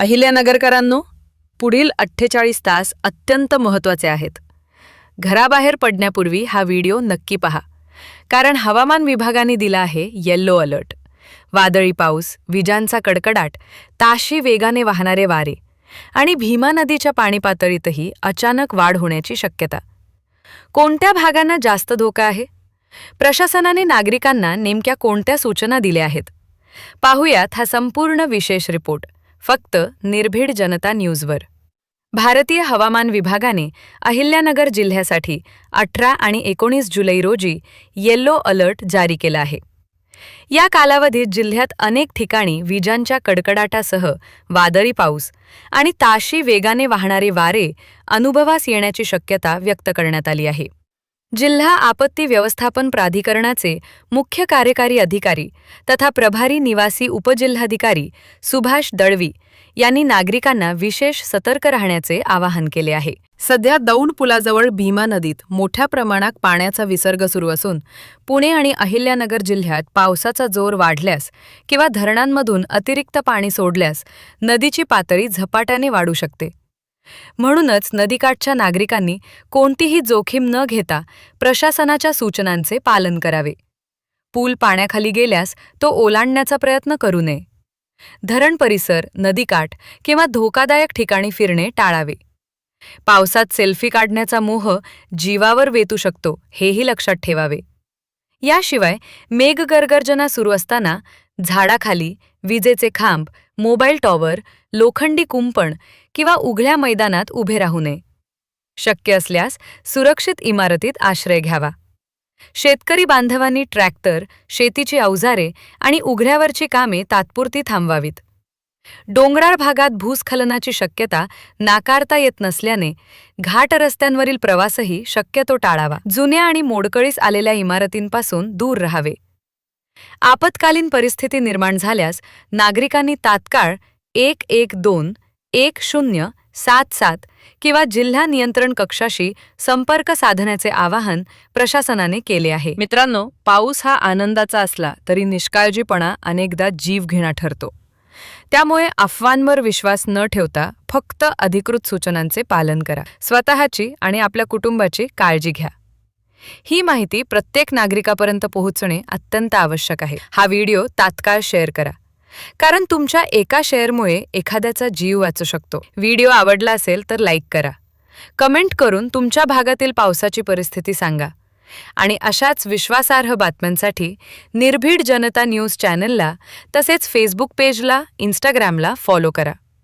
अहिल्यानगरकरांनो, पुढील 48 तास अत्यंत महत्त्वाचे आहेत. घराबाहेर पडण्यापूर्वी हा व्हिडिओ नक्की पहा, कारण हवामान विभागाने दिला आहे येलो अलर्ट. वादळी पाऊस, विजांचा कडकडाट, ताशी वेगाने वाहणारे वारे आणि भीमा नदीच्या पाणीपातळीतही अचानक वाढ होण्याची शक्यता. कोणत्या भागांना जास्त धोका आहे? प्रशासनाने नागरिकांना नेमक्या कोणत्या सूचना दिल्या आहेत? पाहूयात हा संपूर्ण विशेष रिपोर्ट फक्त निर्भीड जनता न्यूजवर. भारतीय हवामान विभागाने अहिल्यानगर जिल्ह्यासाठी 18 आणि 19 जुलै रोजी येलो अलर्ट जारी केला आहे. या कालावधीत जिल्ह्यात अनेक ठिकाणी विजांच्या कडकडाटासह वादळी पाऊस आणि ताशी वेगाने वाहणारे वारे अनुभवास येण्याची शक्यता व्यक्त करण्यात आली आहे. जिल्हा आपत्ती व्यवस्थापन प्राधिकरणाचे मुख्य कार्यकारी अधिकारी तथा प्रभारी निवासी उपजिल्हाधिकारी सुभाष दळवी यांनी नागरिकांना विशेष सतर्क राहण्याचे आवाहन केले आहे. सध्या दौंड पुलाजवळ भीमा नदीत मोठ्या प्रमाणात पाण्याचा विसर्ग सुरू असून पुणे आणि अहिल्यानगर जिल्ह्यात पावसाचा जोर वाढल्यास किंवा धरणांमधून अतिरिक्त पाणी सोडल्यास नदीची पातळी झपाट्याने वाढू शकते. म्हणूनच नदीकाठच्या नागरिकांनी कोणतीही जोखीम न घेता प्रशासनाच्या सूचनांचे पालन करावे. पूल पाण्याखाली गेल्यास तो ओलांडण्याचा प्रयत्न करू नये. धरण परिसर, नदीकाठ किंवा धोकादायक ठिकाणी फिरणे टाळावे. पावसात सेल्फी काढण्याचा मोह जीवावर वेतू शकतो, हेही लक्षात ठेवावे. याशिवाय मेघगर्जना सुरू असताना झाडाखाली, विजेचे खांब, मोबाईल टॉवर, लोखंडी कुंपण किंवा उघड्या मैदानात उभे राहू नये. शक्य असल्यास सुरक्षित इमारतीत आश्रय घ्यावा. शेतकरी बांधवांनी ट्रॅक्टर, शेतीची अवजारे आणि उघड्यावरची कामे तात्पुरती थांबवावीत. डोंगराळ भागात भूस्खलनाची शक्यता नाकारता येत नसल्याने घाट रस्त्यांवरील प्रवासही शक्यतो टाळावा. जुन्या आणि मोडकळीस आलेल्या इमारतींपासून दूर राहावे. आपत्कालीन परिस्थिती निर्माण झाल्यास नागरिकांनी तात्काळ 112, 1077 किंवा जिल्हा नियंत्रण कक्षाशी संपर्क साधण्याचे आवाहन प्रशासनाने केले आहे. मित्रांनो, पाऊस हा आनंदाचा असला तरी निष्काळजीपणा अनेकदा जीवघेणा ठरतो. त्यामुळे अफवांवर विश्वास न ठेवता फक्त अधिकृत सूचनांचे पालन करा. स्वतःची आणि आपल्या कुटुंबाची काळजी घ्या. ही माहिती प्रत्येक नागरिकापर्यंत पोहोचणे अत्यंत आवश्यक आहे. हा व्हिडिओ तात्काळ शेअर करा, कारण तुमच्या एका शेअरमुळे एखाद्याचा जीव वाचू शकतो. व्हिडिओ आवडला असेल तर लाईक करा. कमेंट करून तुमच्या भागातील पावसाची परिस्थिती सांगा. आणि अशाच विश्वासार्ह बातम्यांसाठी निर्भीड जनता न्यूज चॅनलला तसेच फेसबुक पेजला, इंस्टाग्रामला फॉलो करा.